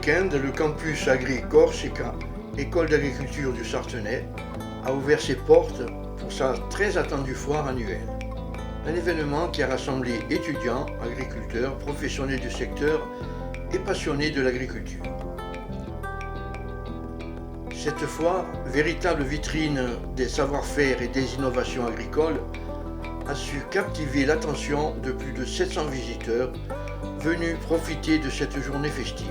week-end, le campus Agri Corsica, école d'agriculture du Sartenay, a ouvert ses portes pour sa très attendue foire annuelle. Un événement qui a rassemblé étudiants, agriculteurs, professionnels du secteur et passionnés de l'agriculture. Cette foire, véritable vitrine des savoir-faire et des innovations agricoles, a su captiver l'attention de plus de 700 visiteurs venus profiter de cette journée festive.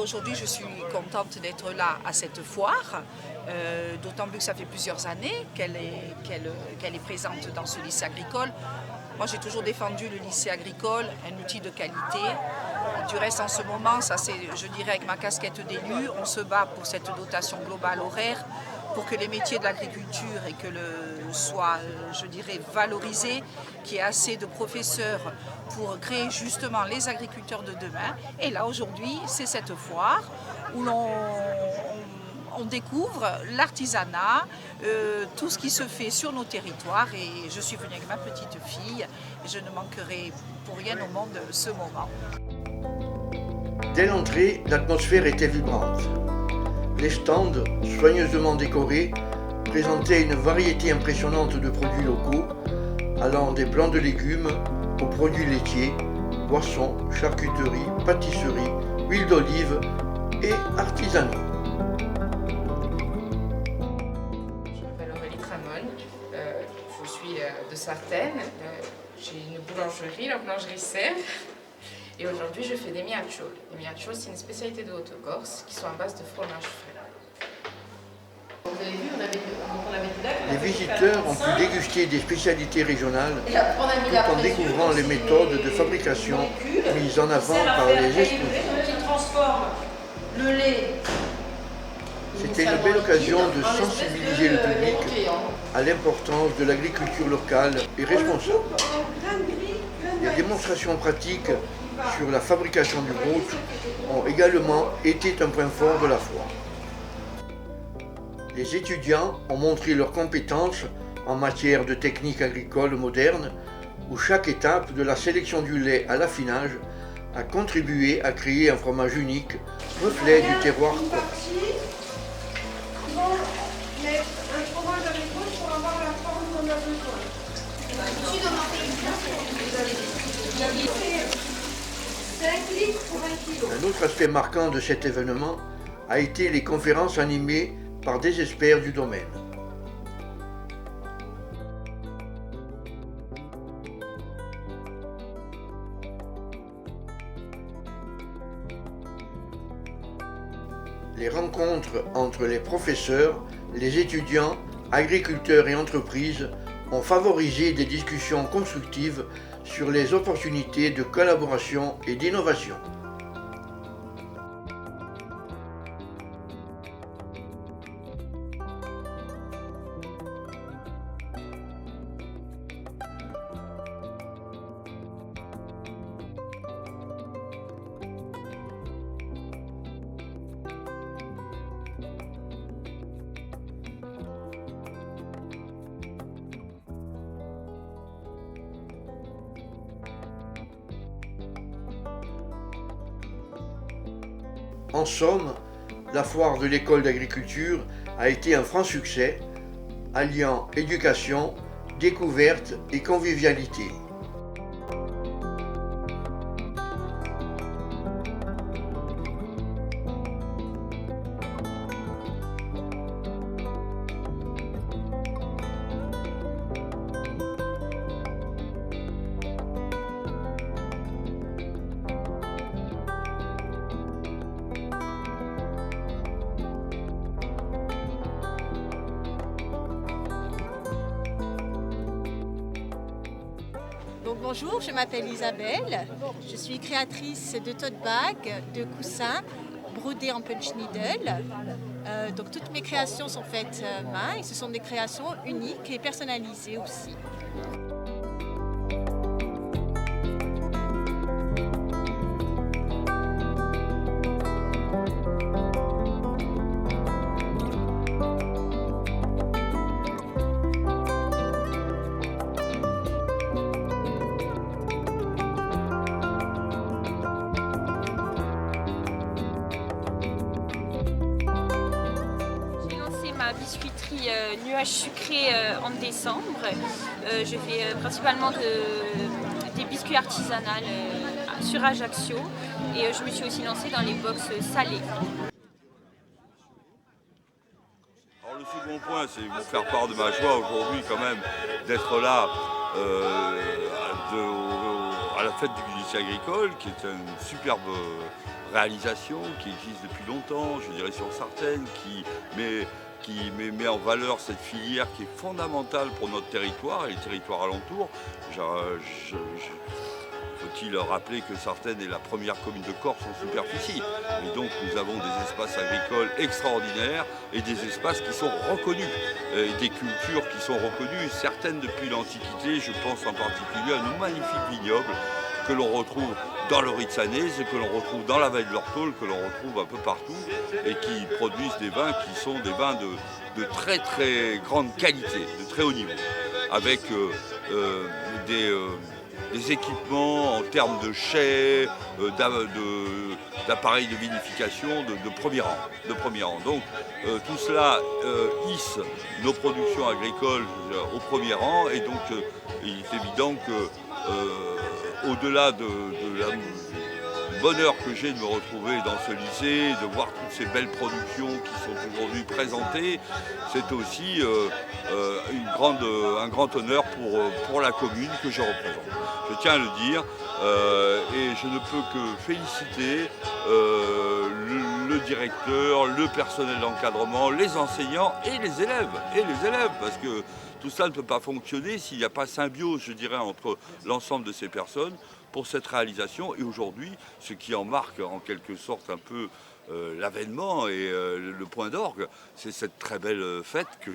Aujourd'hui, je suis contente d'être là à cette foire, d'autant plus que ça fait plusieurs années qu'elle est présente dans ce lycée agricole. Moi, j'ai toujours défendu le lycée agricole, un outil de qualité. Du reste, en ce moment, ça c'est, je dirais, avec ma casquette d'élu, on se bat pour cette dotation globale horaire, pour que les métiers de l'agriculture et que soient, je dirais, valorisés, qu'il y ait assez de professeurs pour créer justement les agriculteurs de demain. Et là, aujourd'hui, c'est cette foire où on découvre l'artisanat, tout ce qui se fait sur nos territoires. Et je suis venue avec ma petite fille et je ne manquerai pour rien au monde ce moment. Dès l'entrée, l'atmosphère était vibrante. Les stands, soigneusement décorés, présentaient une variété impressionnante de produits locaux, allant des blancs de légumes aux produits laitiers, boissons, charcuterie, pâtisserie, huile d'olive et artisanaux. Je m'appelle Aurélie Tramon, je suis de Sartène, j'ai une boulangerie, la boulangerie Sèvres. Et aujourd'hui, je fais des miacioli. Les miacioli, c'est une spécialité de Haute-Corse qui sont à base de fromage frais. Vous avez vu, on avait dit là. Les visiteurs ont pu déguster des spécialités régionales tout en découvrant les méthodes de fabrication mises en avant par les exposants. Qui transforme le lait. C'était une belle occasion de sensibiliser le public à l'importance de l'agriculture locale et responsable. Les démonstrations pratiques sur la fabrication du broute ont également été un point fort de la foire. Les étudiants ont montré leurs compétences en matière de techniques agricoles modernes, où chaque étape de la sélection du lait à l'affinage a contribué à créer un fromage unique, reflet du terroir corse. Ils vont mettre un fromage agricole pour avoir la forme qu'on a besoin. Un autre aspect marquant de cet événement a été les conférences animées par des experts du domaine. Les rencontres entre les professeurs, les étudiants, agriculteurs et entreprises ont favorisé des discussions constructives sur les opportunités de collaboration et d'innovation. En somme, la foire de l'école d'agriculture a été un franc succès, alliant éducation, découverte et convivialité. Donc bonjour, je m'appelle Isabelle, je suis créatrice de tote bag, de coussins brodés en punch needle. Donc toutes mes créations sont faites main et ce sont des créations uniques et personnalisées aussi. Ma biscuiterie Nuages Sucrés en décembre. Je fais principalement des biscuits artisanales sur Ajaccio et je me suis aussi lancée dans les box salées. Alors le second point, c'est vous faire part de ma joie aujourd'hui quand même d'être là à la fête du lycée agricole, qui est une superbe réalisation qui existe depuis longtemps, je dirais sur Sartène, qui met en valeur cette filière qui est fondamentale pour notre territoire et les territoires alentours. Faut-il rappeler que Sartène est la première commune de Corse en superficie. Et donc nous avons des espaces agricoles extraordinaires et des espaces qui sont reconnus, et des cultures qui sont reconnues, certaines depuis l'Antiquité. Je pense en particulier à nos magnifiques vignobles que l'on retrouve dans le Ritsanese, que l'on retrouve dans la vallée de l'Ortole, que l'on retrouve un peu partout, et qui produisent des vins qui sont des vins de très très grande qualité, de très haut niveau, avec des équipements en termes de chais, d'appareils de vinification de premier rang. Donc tout cela hisse nos productions agricoles au premier rang, et donc il est évident que au-delà du bonheur que j'ai de me retrouver dans ce lycée, de voir toutes ces belles productions qui sont aujourd'hui présentées, c'est aussi un grand honneur pour la commune que je représente. Je tiens à le dire, et je ne peux que féliciter le directeur, le personnel d'encadrement, les enseignants et les élèves, parce que tout ça ne peut pas fonctionner s'il n'y a pas symbiose, je dirais, entre l'ensemble de ces personnes pour cette réalisation. Et aujourd'hui, ce qui en marque en quelque sorte un peu l'avènement et le point d'orgue, c'est cette très belle fête que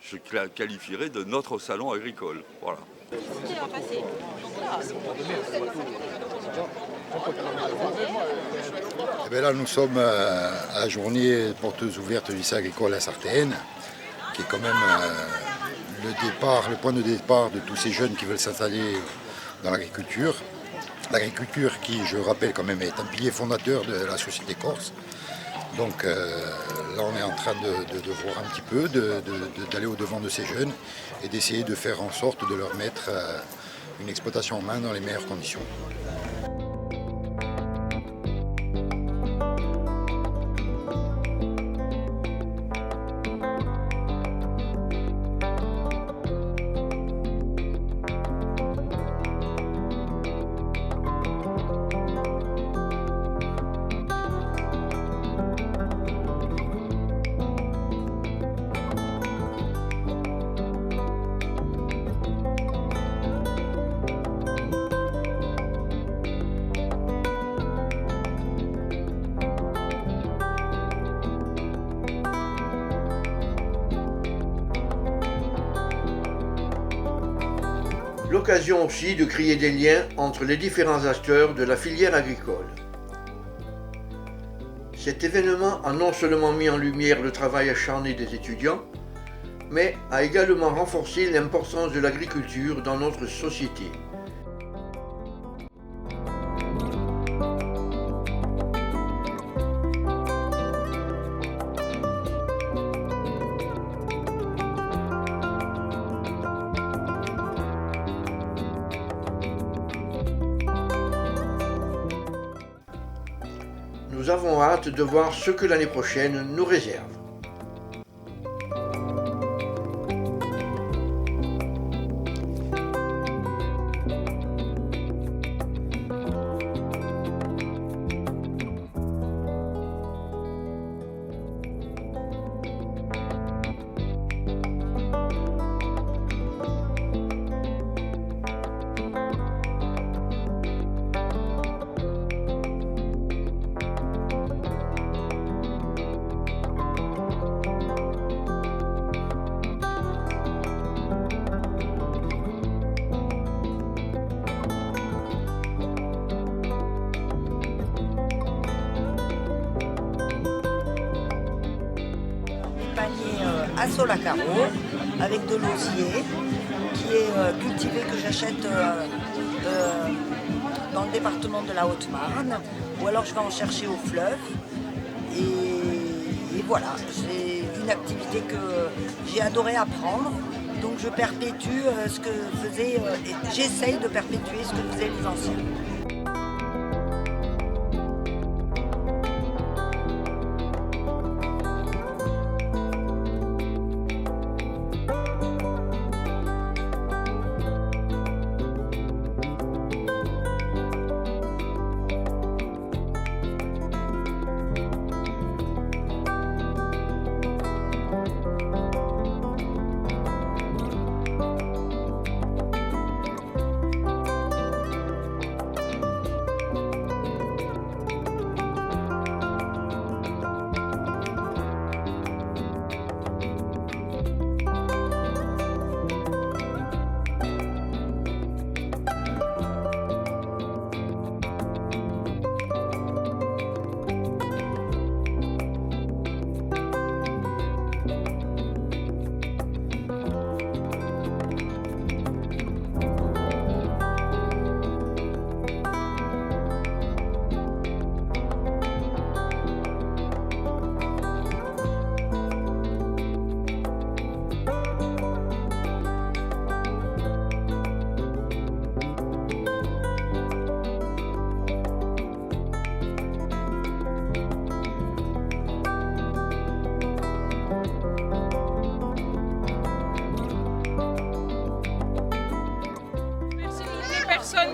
je qualifierais de notre salon agricole. Voilà. Et bien là, nous sommes à la journée portes ouvertes du lycée agricole à Sartène, qui est quand même le point de départ de tous ces jeunes qui veulent s'installer dans l'agriculture. L'agriculture qui, je rappelle quand même, est un pilier fondateur de la société corse. Donc là, on est en train de voir un petit peu, d'aller au-devant de ces jeunes et d'essayer de faire en sorte de leur mettre une exploitation en main dans les meilleures conditions. L'occasion aussi de créer des liens entre les différents acteurs de la filière agricole. Cet événement a non seulement mis en lumière le travail acharné des étudiants, mais a également renforcé l'importance de l'agriculture dans notre société. Nous avons hâte de voir ce que l'année prochaine nous réserve. à Solacaro avec de l'osier qui est cultivé, que j'achète dans le département de la Haute-Marne, ou alors je vais en chercher au fleuve. Et voilà, c'est une activité que j'ai adoré apprendre. Donc je perpétue ce que faisaient, j'essaye de perpétuer ce que faisaient les anciens.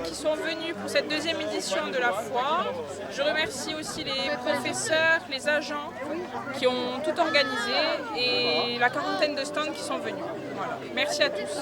Qui sont venus pour cette deuxième édition de la foire. Je remercie aussi les professeurs, les agents qui ont tout organisé et la quarantaine de stands qui sont venus. Voilà. Merci à tous.